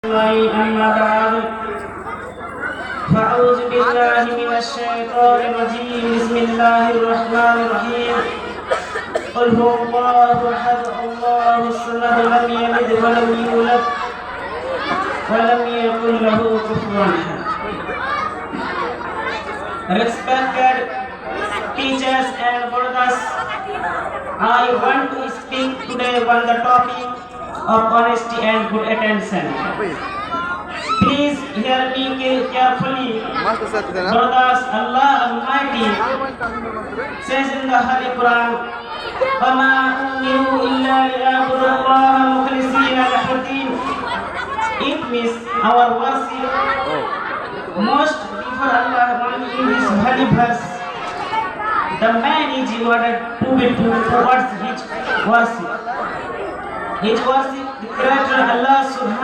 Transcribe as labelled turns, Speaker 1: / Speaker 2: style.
Speaker 1: أما بعد فأعوذ بالله من الشيطان الرجيم بسم الله الرحمن الرحيم قل هو الله أحد الله الصمد لم يلد ولم يولد ولم يكن له كفوا أحد. Respected teachers and brothers, I want to speak today on the topic of honesty and good attention. Please hear me carefully. Brothers, Allah Almighty says in the Holy Quran, وَمَا أُمِرُوا إِلَّا لِيَعْبُدُوا اللَّهَ مُخْلِصِينَ لَهُ الدِّينَ. It means our worship most before Allah only in this holy verse. The man is ordered to be true towards his worship. His worship, the Creator Allah Subhanahu